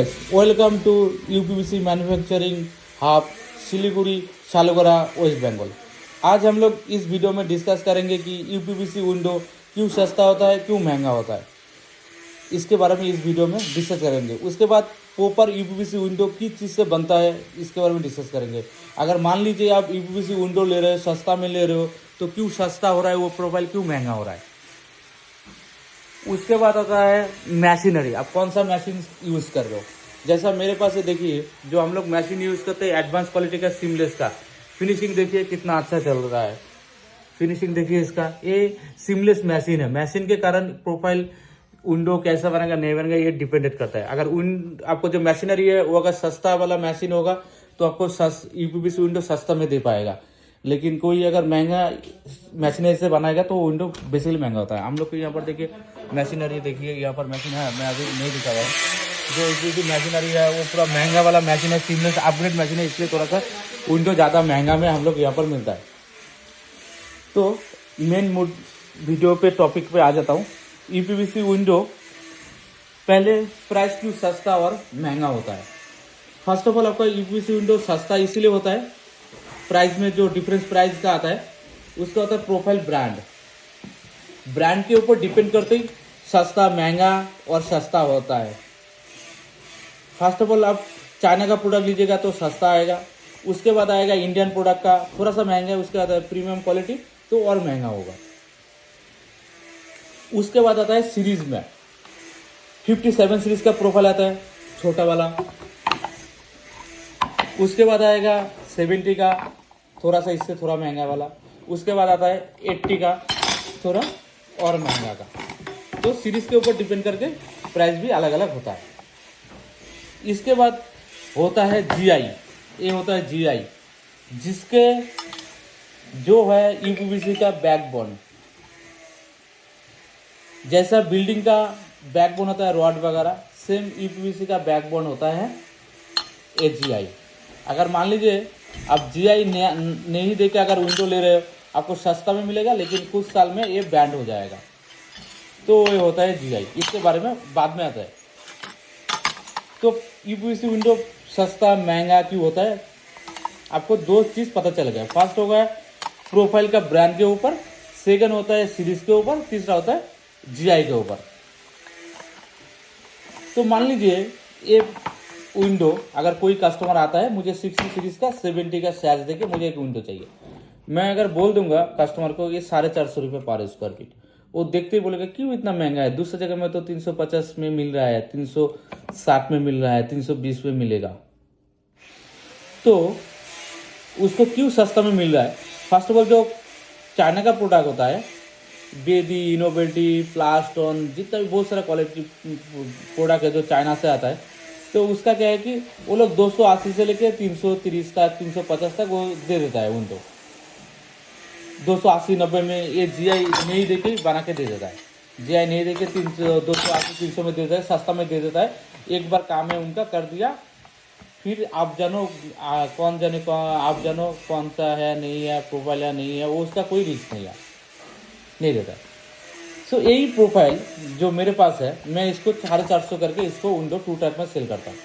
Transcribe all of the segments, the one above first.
Guys, welcome to UPVC manufacturing hub Siliguri Shalgora West Bengal. आज हम लोग इस वीडियो में डिस्कस करेंगे कि यूपीवीसी विंडो क्यों सस्ता होता है, क्यों महंगा होता है। इसके बारे में इस वीडियो में डिस्कस करेंगे। उसके बाद प्रॉपर यूपीवीसी विंडो किस चीज़ से बनता है इसके बारे में डिस्कस करेंगे। अगर मान लीजिए आप यूपीवीसी विंडो ले रहे हो, सस्ता में ले रहे हो, तो क्यों सस्ता हो रहा है वो प्रोफाइल, क्यों महंगा हो रहा है। उसके बाद आता है मशीनरी, आप कौन सा मशीन यूज़ कर रहे हो। जैसा मेरे पास है, देखिए जो हम लोग मशीन यूज़ करते हैं एडवांस क्वालिटी का सीमलेस का, फिनिशिंग देखिए कितना अच्छा चल रहा है। फिनिशिंग देखिए इसका, ये सीमलेस मशीन है। मशीन के कारण प्रोफाइल विंडो कैसा बनेगा नहीं बनेगा ये डिपेंडेंट करता है। अगर आपको जो मशीनरी है वो अगर सस्ता वाला मशीन होगा तो आपको यूपीवीसी विंडो सस्ता में दे पाएगा। लेकिन कोई अगर महंगा मशीनरी से बनाएगा तो विंडो बेसिकली महंगा होता है। हम लोग को यहाँ पर देखिए मशीनरी, देखिए यहाँ पर मशीन है, मैं अभी नहीं दिखा रहा हूँ। जो मशीनरी है वो पूरा महंगा वाला मशीन है, सीमलेस अपग्रेड मशीन है, इसलिए थोड़ा सा विंडो ज़्यादा महंगा में हम लोग यहाँ पर मिलता है। तो मेन वीडियो पे टॉपिक पे आ जाता हूँ। यूपीवीसी विंडो पहले प्राइस क्यों सस्ता और महंगा होता है। फर्स्ट ऑफ ऑल आपका यूपीवीसी विंडो सस्ता इसीलिए होता है, प्राइस में जो डिफरेंस प्राइस का आता है उसका होता है प्रोफाइल ब्रांड के ऊपर डिपेंड करते ही सस्ता महंगा और सस्ता होता है। फर्स्ट ऑफ ऑल आप चाइना का प्रोडक्ट लीजिएगा तो सस्ता आएगा, उसके बाद आएगा इंडियन प्रोडक्ट का थोड़ा सा महंगा है, उसके बाद प्रीमियम क्वालिटी तो और महंगा होगा। उसके बाद आता है सीरीज में 57 सीरीज का प्रोफाइल आता है छोटा वाला। उसके बाद आएगा 70 का थोड़ा सा इससे थोड़ा महंगा वाला। उसके बाद आता है 80 का थोड़ा और महंगा का। तो सीरीज के ऊपर डिपेंड करके प्राइस भी अलग अलग होता है। इसके बाद होता है जीआई, ये होता है जीआई जिसके जो है यूपीवीसी का बैकबोन। जैसा बिल्डिंग का बैकबोन होता है रॉड वगैरह, सेम यूपीवीसी का बैकबोन होता है ए जीआई। अगर मान लीजिए आप जीआई नहीं देके अगर विंडो ले रहे हो, आपको सस्ता में मिलेगा लेकिन कुछ साल में ये बैंड हो जाएगा, तो ये होता है जीआई। इसके बारे में बाद में आता है। तो यूपीवीसी विंडो सस्ता महंगा क्यों होता है, आपको दो चीज़ पता चल गया। फर्स्ट होगा प्रोफाइल का ब्रांड के ऊपर, सेकंड होता है सीरीज के ऊपर, तीसरा होता है जीआई के ऊपर। तो मान लीजिए ये विंडो अगर कोई कस्टमर आता है, मुझे 60 सीरीज का 70 का साइज देके मुझे एक विंडो चाहिए, मैं अगर बोल दूंगा कस्टमर को ये 450 रुपये पर स्क्वायर फीट, वो देखते ही बोलेगा क्यों इतना महंगा है, दूसरी जगह में तो 350 में मिल रहा है, 360 में मिल रहा है, 320 में मिलेगा, तो उसको क्यों सस्ता में मिल रहा है। फर्स्ट ऑफ ऑल जो चाइना का प्रोडक्ट होता है, बेदी, इनोवेटिव, प्लास्टोन, जितना भी बहुत सारा क्वालिटी प्रोडक्ट है जो चाइना से आता है, तो उसका क्या है कि वो लोग 280 से लेके 330 तक 350 तक वो दे देता है विंडो। 280-90 में ये जीआई नहीं देके बना के दे देता है, जीआई नहीं देके 280-300 में दे देता है, सस्ता में दे देता है। एक बार काम है उनका कर दिया, फिर आप जानो आप जानो कौन सा है नहीं है, प्रोफाइल है नहीं है, वो उसका कोई रिस्क नहीं देता। सो यही प्रोफाइल जो मेरे पास है, मैं इसको 450 करके इसको विंडो 2 टाइप में सेल करता हूँ,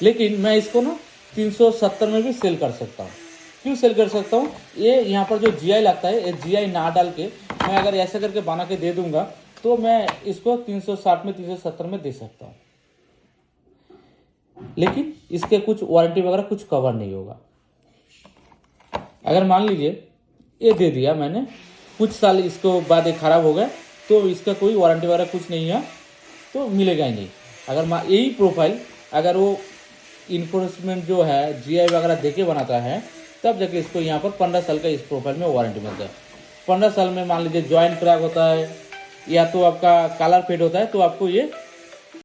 लेकिन मैं इसको ना 370 में भी सेल कर सकता हूँ। क्यों सेल कर सकता हूँ, ये यहाँ पर जो जीआई लगता है, ये जीआई ना डाल के मैं अगर ऐसे करके बना के दे दूंगा तो मैं इसको 360 में 370 में दे सकता हूँ, लेकिन इसके कुछ वारंटी वगैरह कुछ कवर नहीं होगा। अगर मान लीजिए ये दे दिया मैंने, कुछ साल इसको बाद ये खराब हो गया, तो इसका कोई वारंटी वगैरह कुछ नहीं है, तो मिलेगा ही नहीं। अगर यही प्रोफाइल अगर वो इन्फोर्समेंट जो है जीआई वगैरह देके बनाता है, तब जाके इसको यहाँ पर 15 साल का इस प्रोफाइल में वारंटी मिलता है। 15 साल में मान लीजिए जॉइंट क्रैक होता है या तो आपका कलर फेड होता है, तो आपको ये